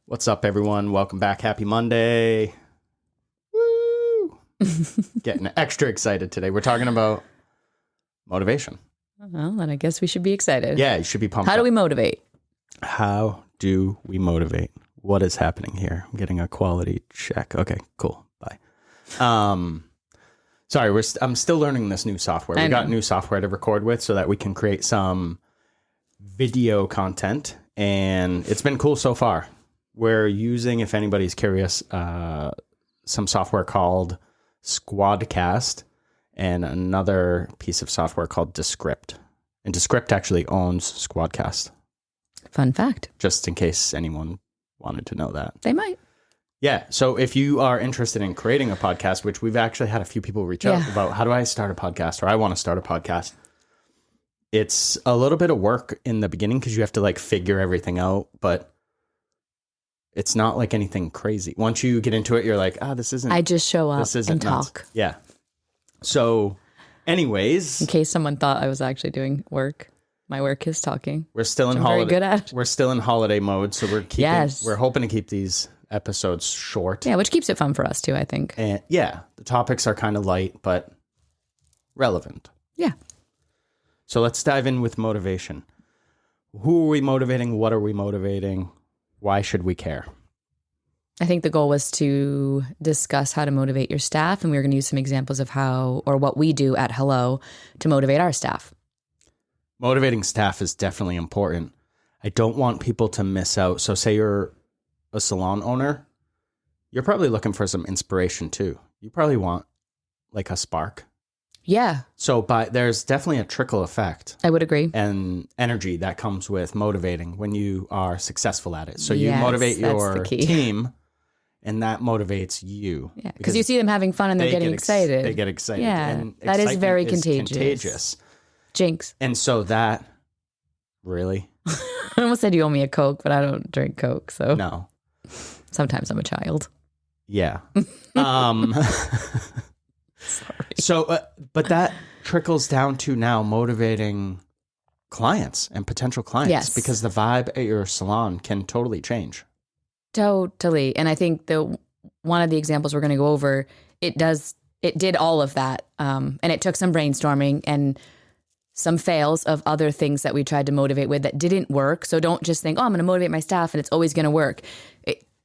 What's up, everyone? Welcome back. Happy Monday. Woo! Getting extra excited today. We're talking about motivation. Well, then I guess we should be excited. Yeah, you should be pumped How do we motivate? How do we motivate? What is happening here? I'm getting a quality check. Okay, cool. Bye. Sorry, I'm still learning this new software. We got new software to record with so that we can create some video content, and it's been cool so far. We're using, if anybody's curious, some software called Squadcast and another piece of software called Descript. And Descript actually owns Squadcast. Fun fact. Just in case anyone wanted to know that. They might. Yeah. So if you are interested in creating a podcast, which we've actually had a few people reach out about, how do I start a podcast, or I want to start a podcast. It's a little bit of work in the beginning because you have to like figure everything out, but it's not like anything crazy. Once you get into it, you're like, this isn't. I just show up and talk. Yeah. So anyways. In case someone thought I was actually doing work. My work is talking. We're still in holiday. Very good at. We're still in holiday mode. So we're hoping to keep these episodes short. Yeah, which keeps it fun for us too, I think. And yeah, the topics are kind of light, but relevant. Yeah. So let's dive in with motivation. Who are we motivating? What are we motivating? Why should we care? I think the goal was to discuss how to motivate your staff, and we were going to use some examples of how or what we do at Hello to motivate our staff. Motivating staff is definitely important. I don't want people to miss out. So say you're a salon owner, you're probably looking for some inspiration too. You probably want like a spark. Yeah. So there's definitely a trickle effect. I would agree. And energy that comes with motivating when you are successful at it. So you motivate your team, and that motivates you. Yeah, because you see them having fun and they're getting excited. They get excited. Yeah, and that is very contagious. Jinx. And so that, really? I almost said you owe me a Coke, but I don't drink Coke, so. No. Sometimes I'm a child. Yeah. Sorry. So, but that trickles down to now motivating clients and potential clients because the vibe at your salon can totally change. Totally. And I think one of the examples we're going to go over, it did all of that. And it took some brainstorming and some fails of other things that we tried to motivate with that didn't work. So don't just think, I'm going to motivate my staff and it's always going to work.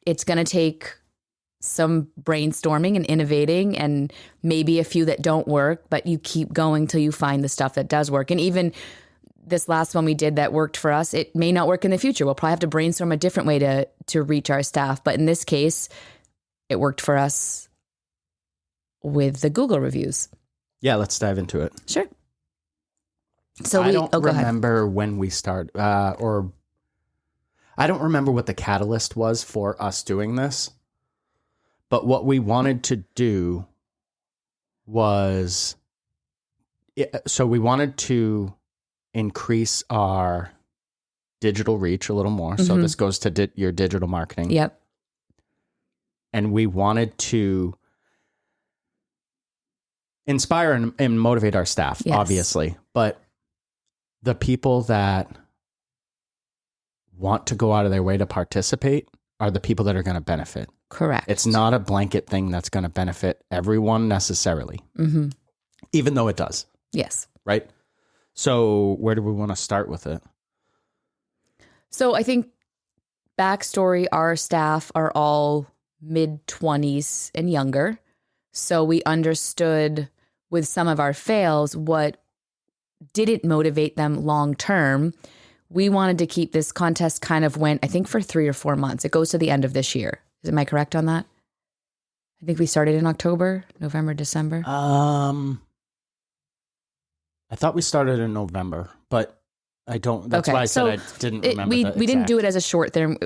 It's going to take some brainstorming and innovating and maybe a few that don't work, but you keep going till you find the stuff that does work. And even this last one we did that worked for us, it may not work in the future. We'll probably have to brainstorm a different way to reach our staff. But in this case, it worked for us with the Google reviews. Yeah, let's dive into it. Sure. So I don't remember when we started, or I don't remember what the catalyst was for us doing this. But what we wanted to do was, so we wanted to increase our digital reach a little more. Mm-hmm. So this goes to your digital marketing. Yep. And we wanted to inspire and motivate our staff, obviously. But the people that want to go out of their way to participate are the people that are going to benefit. Correct. It's not a blanket thing that's going to benefit everyone necessarily, even though it does. Yes. Right? So where do we want to start with it? So I think backstory, our staff are all mid-20s and younger. So we understood with some of our fails what didn't motivate them long-term. We wanted to keep this contest kind of went, I think, for 3 or 4 months. It goes to the end of this year. Am I correct on that? I think we started in October, November, December. I thought we started in November, but I don't. That's why I said I didn't remember. We didn't do it as a short term.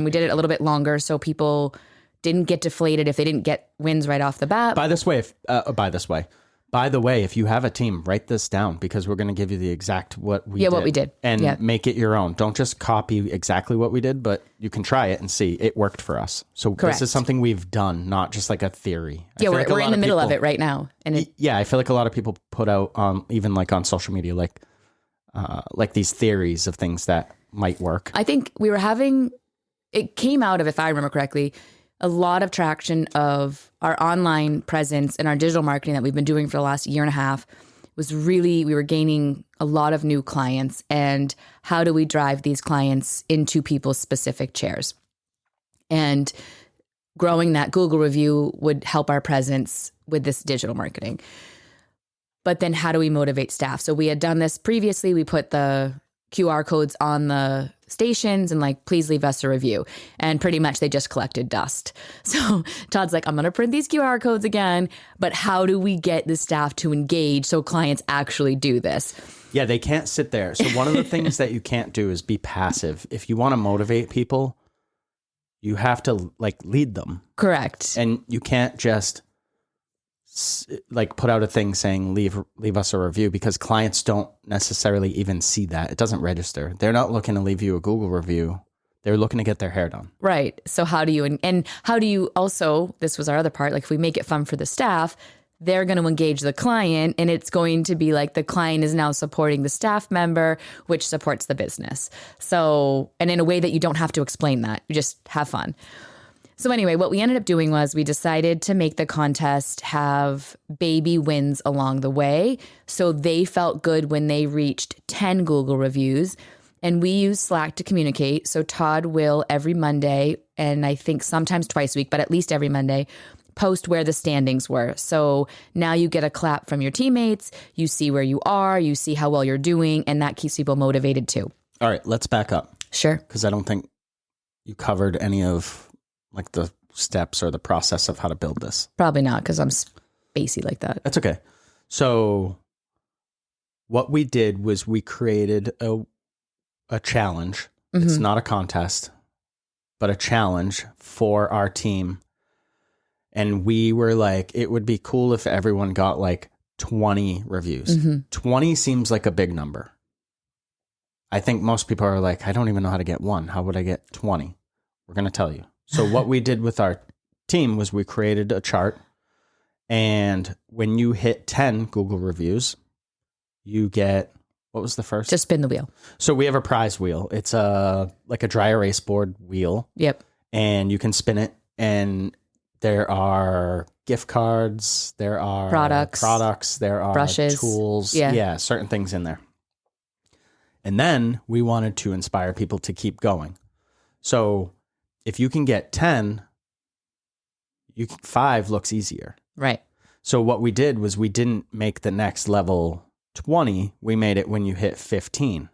We did it a little bit longer, so people didn't get deflated if they didn't get wins right off the bat. By the way, if you have a team, write this down because we're going to give you the exact what we did. And make it your own. Don't just copy exactly what we did, but you can try it and see it worked for us. So This is something we've done, not just like a theory. We're in the middle of it right now. And I feel like a lot of people put out even like on social media, like these theories of things that might work. I think we were having it came out of, if I remember correctly, a lot of traction of our online presence and our digital marketing that we've been doing for the last year and a half was really, we were gaining a lot of new clients. And how do we drive these clients into people's specific chairs? And growing that Google review would help our presence with this digital marketing. But then how do we motivate staff? So we had done this previously. We put the QR codes on the stations and like, please leave us a review. And pretty much they just collected dust. So Todd's like, I'm going to print these QR codes again, but how do we get the staff to engage so clients actually do this? Yeah, they can't sit there. So one of the things that you can't do is be passive. If you want to motivate people, you have to like lead them. Correct. And you can't just like put out a thing saying leave us a review, because clients don't necessarily even see that. It doesn't register. They're not looking to leave you a Google review. They're looking to get their hair done. Right. So how do you also, this was our other part, like if we make it fun for the staff, they're going to engage the client, and it's going to be like the client is now supporting the staff member, which supports the business. So, and in a way that you don't have to explain that, you just have fun. So anyway, what we ended up doing was we decided to make the contest have baby wins along the way. So they felt good when they reached 10 Google reviews, and we use Slack to communicate. So Todd will every Monday, and I think sometimes twice a week, but at least every Monday, post where the standings were. So now you get a clap from your teammates, you see where you are, you see how well you're doing, and that keeps people motivated too. All right, let's back up. Sure. Because I don't think you covered any of like the steps or the process of how to build this. Probably not, because I'm spacey like that. That's okay. So what we did was we created a challenge. Mm-hmm. It's not a contest, but a challenge for our team. And we were like, it would be cool if everyone got like 20 reviews. Mm-hmm. 20 seems like a big number. I think most people are like, I don't even know how to get one. How would I get 20? We're going to tell you. So what we did with our team was we created a chart. And when you hit 10 Google reviews, you get, what was the first? Just spin the wheel. So we have a prize wheel. It's like a dry erase board wheel. Yep. And you can spin it, and there are gift cards, there are products, there are brushes, tools, certain things in there. And then we wanted to inspire people to keep going. So if you can get 10, 5 looks easier. Right. So what we did was we didn't make the next level 20, we made it when you hit 15.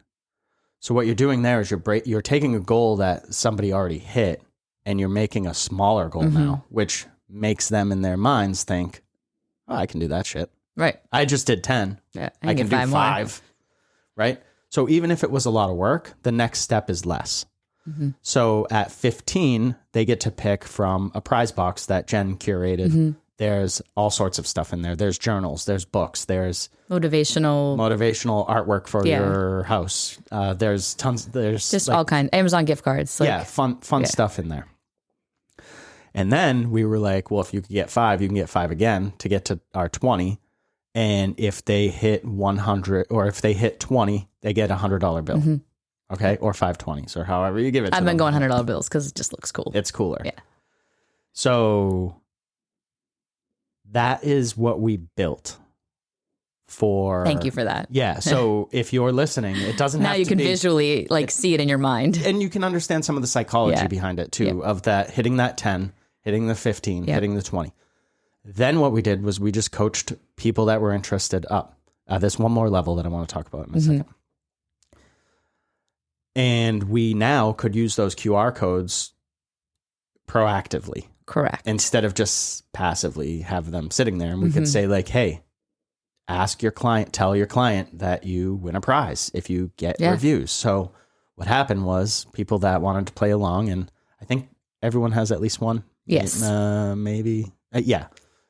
So what you're doing there is you're taking a goal that somebody already hit, and you're making a smaller goal now, which makes them in their minds think, oh, I can do that shit. Right. I just did 10. Yeah, I can do 5. Right? So even if it was a lot of work, the next step is less. Mm-hmm. So at 15, they get to pick from a prize box that Jen curated. Mm-hmm. There's all sorts of stuff in there. There's journals, there's books, there's motivational artwork for your house. There's just all kinds, Amazon gift cards. Fun stuff in there. And then we were like, well, if you can get 5, you can get 5 again to get to our 20. And if they hit 100, or if they hit 20, they get $100 bill. Mm-hmm. Okay. Or 520s, or however you give it to them. I've been going $100 bills because it just looks cool. It's cooler. Yeah. So that is what we built for. Thank you for that. Yeah. So if you're listening, it doesn't have to be. Now you can visually see it in your mind. And you can understand some of the psychology behind it too, of that hitting that 10, hitting the 15, hitting the 20. Then what we did was we just coached people that were interested up. There's one more level that I want to talk about in a second. And we now could use those QR codes proactively. Correct. Instead of just passively have them sitting there. And we could say like, hey, ask your client, tell your client that you win a prize if you get reviews. So what happened was people that wanted to play along, and I think everyone has at least one. Yes. Maybe. Yeah.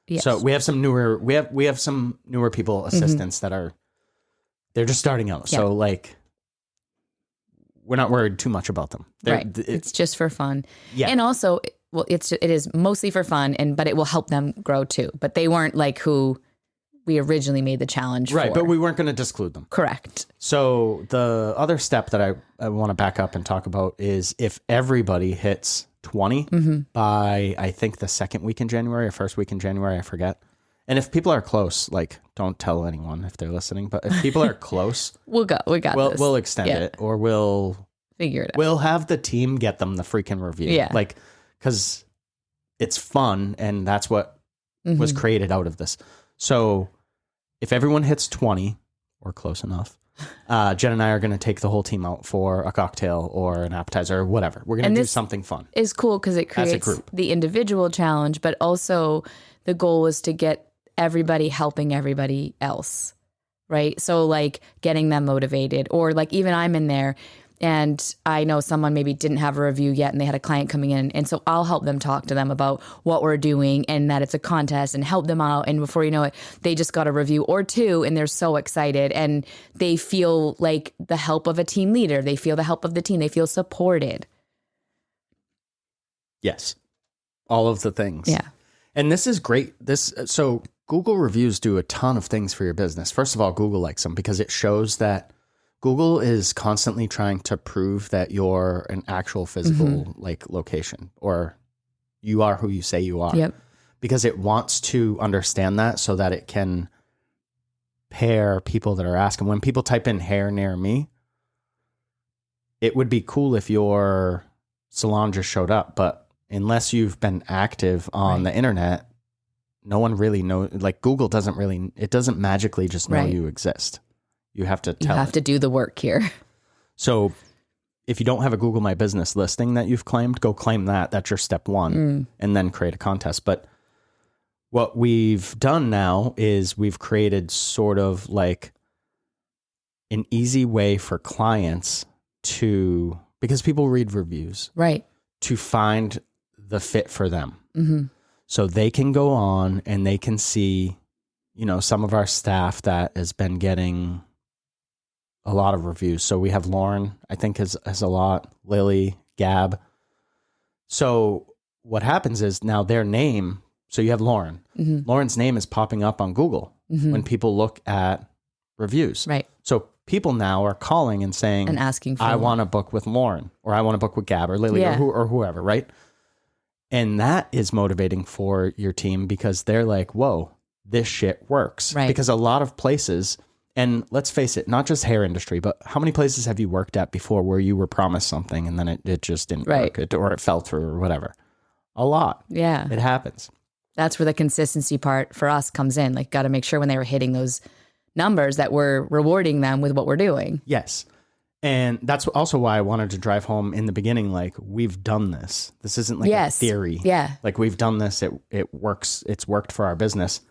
Yes. So we have some newer, we have some newer people, assistants that they're just starting out. Yeah. So like, we're not worried too much about them. It's just for fun. Yeah. And also, well, it is mostly for fun, but it will help them grow too. But they weren't like who we originally made the challenge Right, for. but we weren't going to disclude them. Correct. So the other step that I want to back up and talk about is if everybody hits 20 by, I think, the second week in January or first week in January, I forget. And if people are close, like, don't tell anyone if they're listening, but if people are close, We got this. We'll extend it, or we'll Figure it out. We'll have the team get them the freaking review. Yeah. Like, because it's fun, and that's what was created out of this. So if everyone hits 20 or close enough, Jen and I are going to take the whole team out for a cocktail or an appetizer or whatever. We're going to do something fun. It's cool because it creates the individual challenge, but also the goal was to get everybody helping everybody else, right? So like getting them motivated, or like even I'm in there and I know someone maybe didn't have a review yet and they had a client coming in. And so I'll help them talk to them about what we're doing and that it's a contest and help them out. And before you know it, they just got a review or two and they're so excited and they feel like the help of a team leader. They feel the help of the team. They feel supported. Yes. All of the things. Yeah. And this is great. So Google reviews do a ton of things for your business. First of all, Google likes them because it shows that Google is constantly trying to prove that you're an actual physical like location, or you are who you say you are. Yep. Because it wants to understand that so that it can pair people that are asking. When people type in hair near me, it would be cool if your salon just showed up, but unless you've been active on the internet, no one really knows. Like Google it doesn't magically just know you exist. You have to tell. You have to do the work here. So if you don't have a Google My Business listing that you've claimed, go claim that. That's your step one, and then create a contest. But what we've done now is we've created sort of like an easy way for clients to, because people read reviews, right, to find the fit for them. So they can go on and they can see, some of our staff that has been getting a lot of reviews. So we have Lauren, I think has a lot, Lily, Gab. So what happens is now their name, so you have Lauren. Lauren's name is popping up on Google when people look at reviews. Right. So people now are calling and saying, and asking for I want to book with Lauren, or I want to book with Gab or Lily or whoever, right? And that is motivating for your team because they're like, whoa, this shit works. Right. Because a lot of places, and let's face it, not just hair industry, but how many places have you worked at before where you were promised something and then it just didn't work, or it fell through or whatever? A lot. Yeah. It happens. That's where the consistency part for us comes in. Like, got to make sure when they were hitting those numbers that we're rewarding them with what we're doing. Yes. And that's also why I wanted to drive home in the beginning, like, we've done this. This isn't like a theory. Yeah. Like, we've done this. It works. It's worked for our business.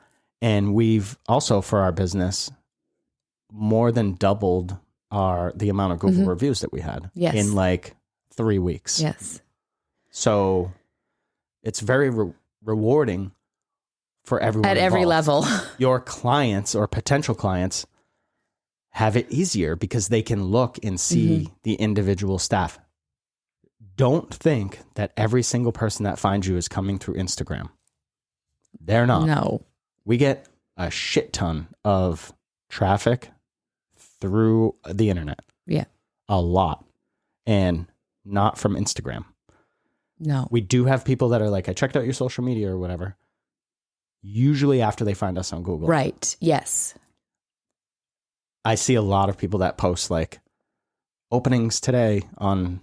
And we've also, for our business, more than doubled the amount of Google reviews that we had in like 3 weeks. Yes. So it's very rewarding for everyone at every level. Your clients or potential clients have it easier because they can look and see the individual staff. Don't think that every single person that finds you is coming through Instagram. They're not. No. We get a shit ton of traffic through the internet. Yeah. A lot. And not from Instagram. No. We do have people that are like, I checked out your social media or whatever. Usually after they find us on Google. Right. Yes. I see a lot of people that post like openings today on,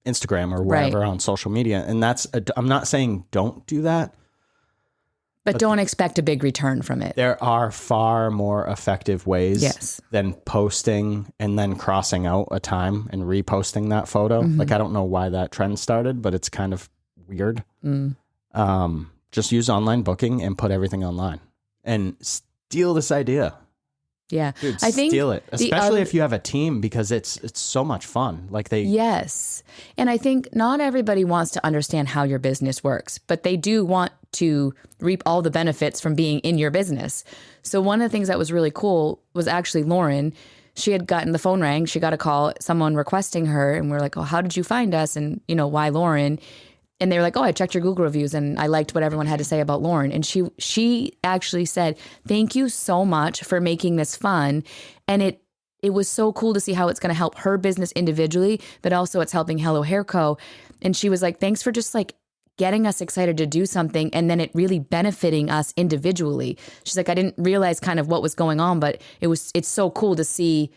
Instagram or wherever on social media. And I'm not saying don't do that. But don't expect a big return from it. There are far more effective ways than posting and then crossing out a time and reposting that photo. Like, I don't know why that trend started, but it's kind of weird. Just use online booking and put everything online and steal this idea. Yeah. Dude, I think steal it, especially if you have a team, because it's so much fun. Like Yes. And I think not everybody wants to understand how your business works, but they do want to reap all the benefits from being in your business. So one of the things that was really cool was actually Lauren. She had gotten the phone rang. She got a call, someone requesting her. And we're like, oh, how did you find us? And, why Lauren? and they were like, oh, I checked your Google reviews and I liked what everyone had to say about Lauren. And she actually said, thank you so much for making this fun. And it was so cool to see how it's going to help her business individually, but also it's helping Hello Hair Co. And she was like, thanks for just like getting us excited to do something and then it really benefiting us individually. She's like, I didn't realize kind of what was going on, but it's so cool to see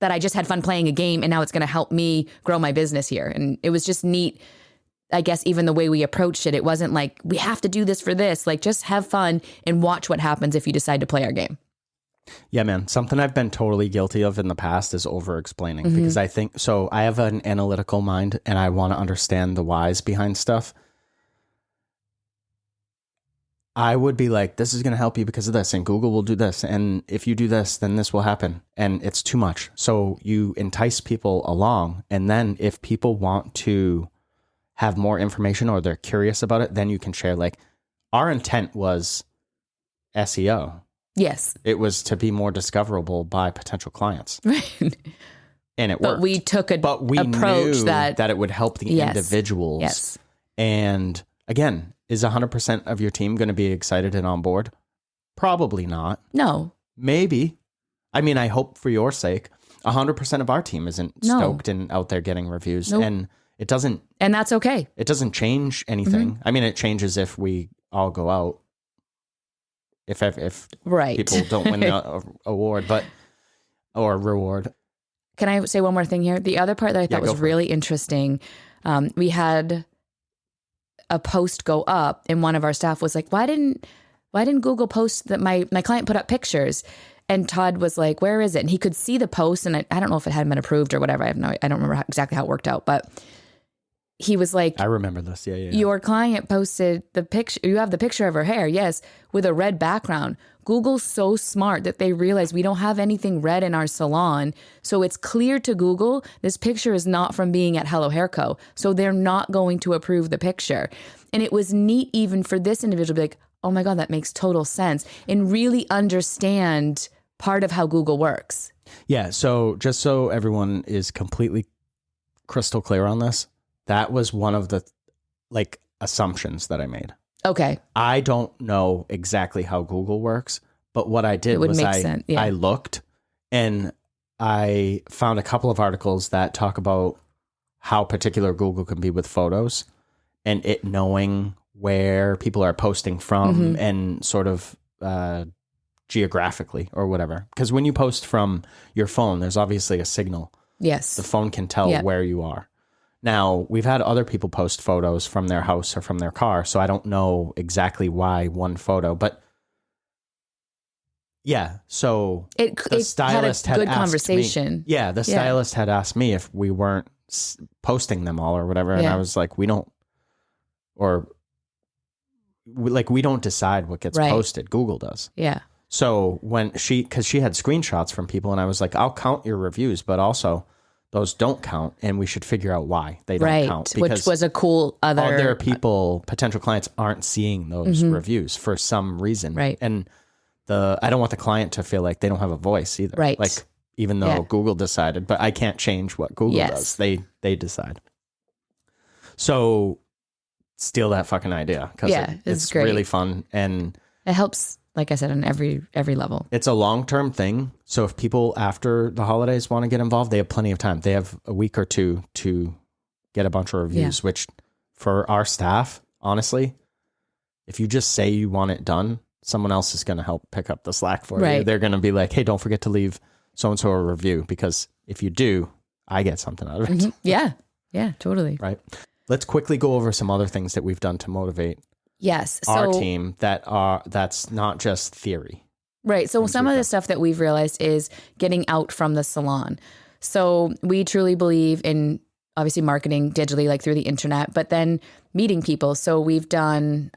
that I just had fun playing a game and now it's going to help me grow my business here. And it was just neat. I guess even the way we approached it, it wasn't like we have to do this for this, like just have fun and watch what happens if you decide to play our game. Yeah, man. Something I've been totally guilty of in the past is over-explaining because I think, so I have an analytical mind and I want to understand the whys behind stuff. I would be like, this is going to help you because of this and Google will do this. And if you do this, then this will happen. And it's too much. So you entice people along. And then if people want to have more information or they're curious about it, then you can share. Like our intent was SEO. Yes. It was to be more discoverable by potential clients. Right. And it worked. But we took approach knew that it would help the individuals. Yes. And again, is 100% of your team going to be excited and on board? Probably not. No. Maybe. I mean, I hope for your sake, 100% of our team isn't stoked and out there getting reviews. Nope. And it doesn't. And that's okay. It doesn't change anything. I mean, it changes if we all go out. If right. people don't win the award, or reward. Can I say one more thing here? The other part that I thought was really interesting, we had a post go up and one of our staff was like, why didn't Google post that my client put up pictures? And Todd was like, where is it? And he could see the post and I don't know if it hadn't been approved or whatever. I don't remember exactly how it worked out, but he was like, I remember this. Yeah. Your client posted the picture. You have the picture of her hair. Yes. With a red background. Google's so smart that they realize we don't have anything red in our salon. So it's clear to Google, this picture is not from being at Hello Hair Co. So they're not going to approve the picture. And it was neat even for this individual to be like, oh my God, that makes total sense. And really understand part of how Google works. Yeah. So just so everyone is completely crystal clear on this, that was one of the assumptions that I made. Okay. I don't know exactly how Google works, but what I did was I looked and I found a couple of articles that talk about how particular Google can be with photos and it knowing where people are posting from and sort of geographically or whatever. Because when you post from your phone, there's obviously a signal. Yes. The phone can tell where you are. Now, we've had other people post photos from their house or from their car, so I don't know exactly why one photo, but yeah, so the stylist had a good conversation. Me, the stylist had asked me if we weren't posting them all or whatever, and I was like, we don't decide what gets posted. Google does. Yeah. So because she had screenshots from people, and I was like, I'll count your reviews, but also those don't count, and we should figure out why they don't count. Which was a cool other people, potential clients aren't seeing those reviews for some reason. Right. And I don't want the client to feel like they don't have a voice either. Right. Like, even though Google decided, but I can't change what Google does. They decide. So steal that fucking idea because it's great. Really fun. And it helps, like I said, on every level. It's a long-term thing. So if people after the holidays want to get involved, they have plenty of time. They have a week or two to get a bunch of reviews, which for our staff, honestly, if you just say you want it done, someone else is going to help pick up the slack for you. They're going to be like, hey, don't forget to leave so-and-so a review, because if you do, I get something out of it. Yeah, totally. Right. Let's quickly go over some other things that we've done to motivate our team that's not just theory. Right. So some of the stuff that we've realized is getting out from the salon. So we truly believe in obviously marketing digitally, like through the internet, but then meeting people. So we've done,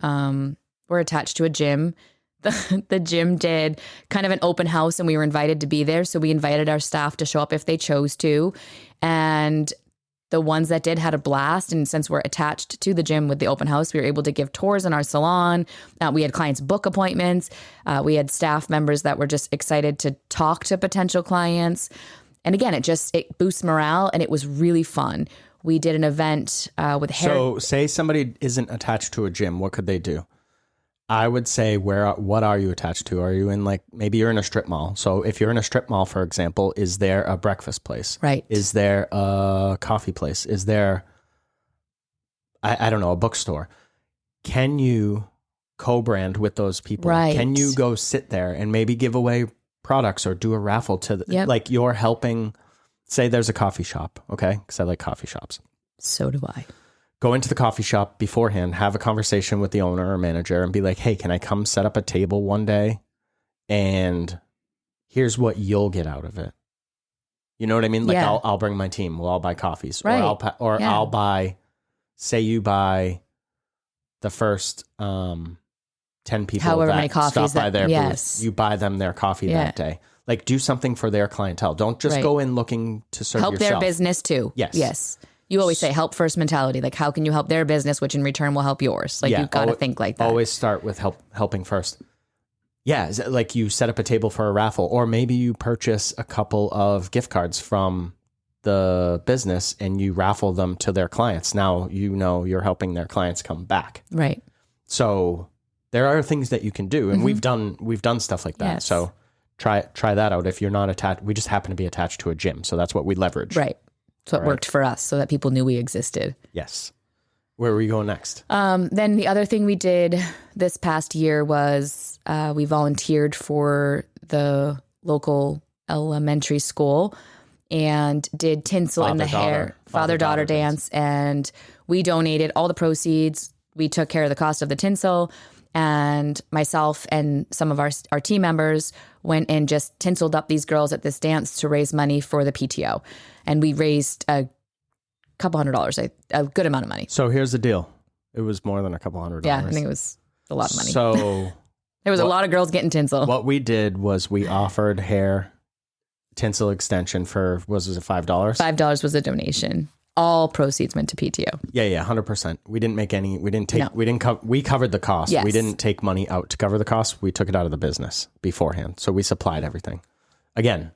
we're attached to a gym. The gym did kind of an open house and we were invited to be there. So we invited our staff to show up if they chose to. And the ones that did had a blast. And since we're attached to the gym with the open house, we were able to give tours in our salon. We had clients book appointments. We had staff members that were just excited to talk to potential clients. And again, it boosts morale and it was really fun. We did an event with hair. So say somebody isn't attached to a gym, what could they do? I would say, what are you attached to? Are you in maybe you're in a strip mall. So if you're in a strip mall, for example, is there a breakfast place? Right. Is there a coffee place? Is there, I don't know, a bookstore? Can you co-brand with those people? Right. Can you go sit there and maybe give away products or do a raffle to Yep. you're helping, say there's a coffee shop, okay? Because I like coffee shops. So do I. Go into the coffee shop beforehand, have a conversation with the owner or manager and be like, hey, can I come set up a table one day? And here's what you'll get out of it. You know what I mean? I'll bring my team. We'll all buy coffees. Right. I'll buy, say you buy the first 10 people However that many coffees stop by their yes. booth. You buy them their coffee that day. Do something for their clientele. Don't just go in looking to serve help yourself. their business too. Yes. You always say help first mentality. How can you help their business, which in return will help yours? You've got to think like that. Always start with helping first. Yeah, you set up a table for a raffle, or maybe you purchase a couple of gift cards from the business and you raffle them to their clients. Now you're helping their clients come back. Right. So there are things that you can do, and we've done stuff like that. Yes. So try that out. If you're not attached, we just happen to be attached to a gym, so that's what we leverage. Right. So it worked for us, so that people knew we existed. Yes. Where are we going next? Then the other thing we did this past year was we volunteered for the local elementary school and did tinsel in the hair, father-daughter dance. And we donated all the proceeds. We took care of the cost of the tinsel, and myself and some of our team members went and just tinseled up these girls at this dance to raise money for the PTO. And we raised a couple $100, a good amount of money. So here's the deal. It was more than a couple $100. Yeah, I think it was a lot of money. So there was a lot of girls getting tinsel. What we did was we offered hair tinsel extension for, was it $5? $5 was a donation. All proceeds went to PTO. Yeah, 100%. We didn't make any, we covered the cost. Yes. We didn't take money out to cover the cost. We took it out of the business beforehand. So we supplied everything. Again,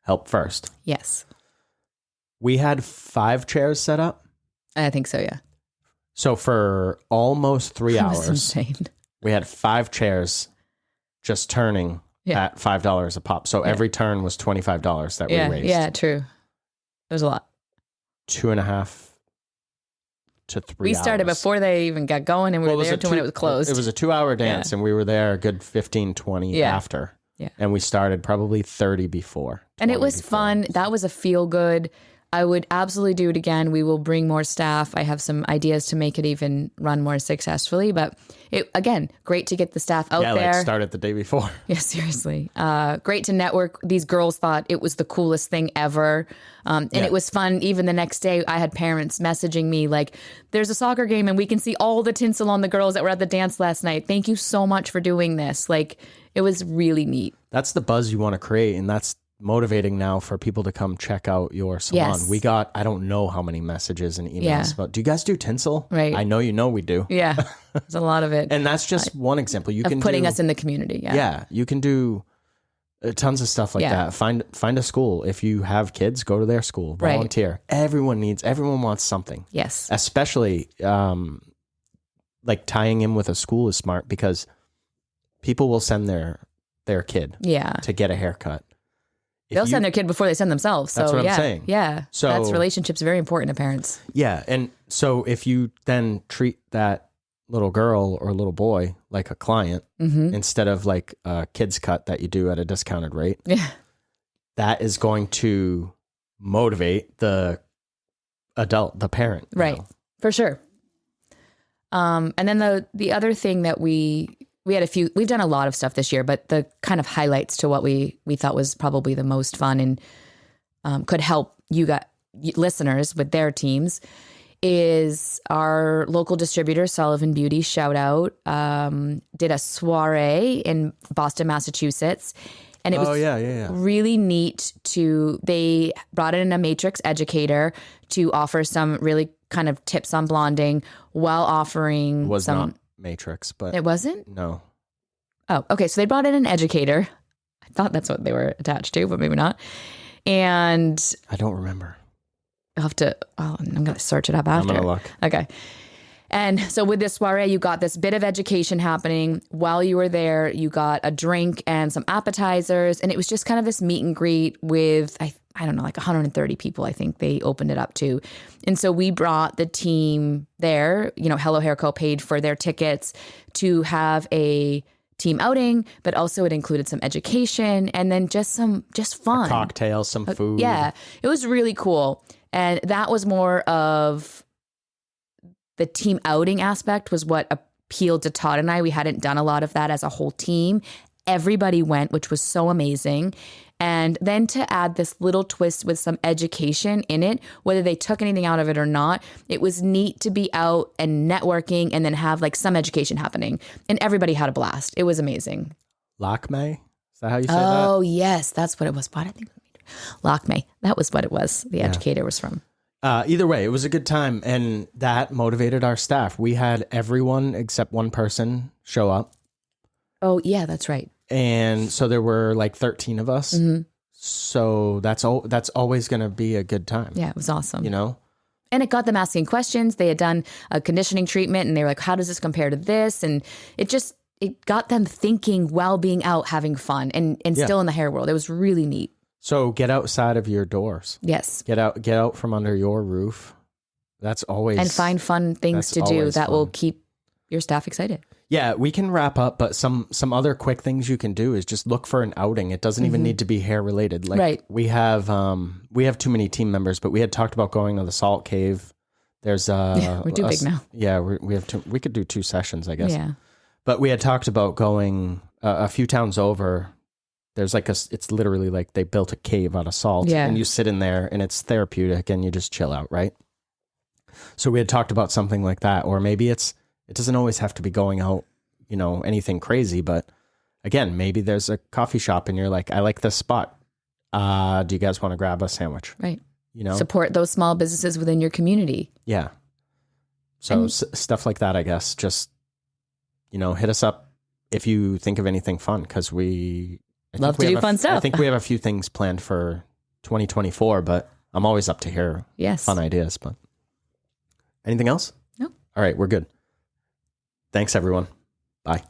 help first. Yes. We had 5 chairs set up. I think so, yeah. So for almost 3 That hours, was insane. we had 5 chairs just turning at $5 a pop. So every turn was $25 that we raised. Yeah, true. It was a lot. 2.5 to 3 We started hours. before they even got going, and we were there until when it was closed. It was a 2-hour dance, and we were there a good 15, 20 after. Yeah. And we started probably 30 before. And it was fun. That was a feel good. I would absolutely do it again. We will bring more staff. I have some ideas to make it even run more successfully. But again, great to get the staff out there. Yeah, start it the day before. Yeah, seriously. Great to network. These girls thought it was the coolest thing ever. And it was fun. Even the next day, I had parents messaging me there's a soccer game and we can see all the tinsel on the girls that were at the dance last night. Thank you so much for doing this. It was really neat. That's the buzz you want to create. And that's motivating now for people to come check out your salon. Yes. We got, I don't know how many messages and emails about, do you guys do tinsel? Right. I know we do. Yeah, there's a lot of it. And that's just one example. You of can putting us in the community. Yeah, you can do tons of stuff like that. Find a school. If you have kids, go to their school, volunteer. Right. Everyone wants something. Yes. Especially tying in with a school is smart because people will send their kid to get a haircut. They'll send their kid before they send themselves. So, that's what I'm saying. Yeah. So that's relationships very important to parents. Yeah. And so if you then treat that little girl or little boy like a client instead of like a kid's cut that you do at a discounted rate, that is going to motivate the adult, the parent. Right. For sure. And then the other thing that we've done a lot of stuff this year, but the kind of highlights to what we thought was probably the most fun and could help listeners with their teams is our local distributor, Sullivan Beauty, shout out, did a soiree in Boston, Massachusetts. And it was really neat they brought in a matrix educator to offer some really kind of tips on blonding while offering not Matrix, but it wasn't? No. Oh, okay. So they brought in an educator. I thought that's what they were attached to, but maybe not. And I don't remember. I'll have to, I'm going to search it up after. I'm going to look. Okay. And so with this soiree, you got this bit of education happening. While you were there, you got a drink and some appetizers. And it was just kind of this meet and greet with, I don't know, like 130 people, I think they opened it up to. And so we brought the team there, Hello Hair Co. paid for their tickets to have a team outing, but also it included some education and then just fun. Cocktails, some food. Yeah, it was really cool. And that was more of the team outing aspect was what appealed to Todd and I. We hadn't done a lot of that as a whole team. Everybody went, which was so amazing. And then to add this little twist with some education in it, whether they took anything out of it or not, it was neat to be out and networking and then have like some education happening. And everybody had a blast. It was amazing. Lakme? Is that how you say that? Oh, yes. That's what it was. Why did I think Lakme? That was what it was. The educator was from. Either way, it was a good time. And that motivated our staff. We had everyone except one person show up. Oh, yeah, that's right. And so there were like 13 of us. Mm-hmm. So that's always going to be a good time. Yeah, it was awesome. And it got them asking questions. They had done a conditioning treatment and they were like, how does this compare to this? And it got them thinking while being out having fun and still in the hair world. It was really neat. So get outside of your doors. Yes. Get out from under your roof. That's always... And find fun things to do that will keep your staff excited. Yeah, we can wrap up, but some other quick things you can do is just look for an outing. It doesn't even need to be hair related. Like right. we have too many team members, but we had talked about going to the Salt Cave. There's we're too big now. Yeah, we could do 2 sessions, I guess. Yeah. But we had talked about going a few towns over. There's it's literally like they built a cave out of salt, and you sit in there and it's therapeutic and you just chill out, right? So we had talked about something like that, or maybe it doesn't always have to be going out, anything crazy, but again, maybe there's a coffee shop and you're like, I like this spot. Do you guys want to grab a sandwich? Right. Support those small businesses within your community. Yeah. So stuff like that, I guess, just, hit us up if you think of anything fun, because love to do fun stuff. I think we have a few things planned for 2024, but I'm always up to hear fun ideas. But anything else? No. All right, we're good. Thanks, everyone. Bye.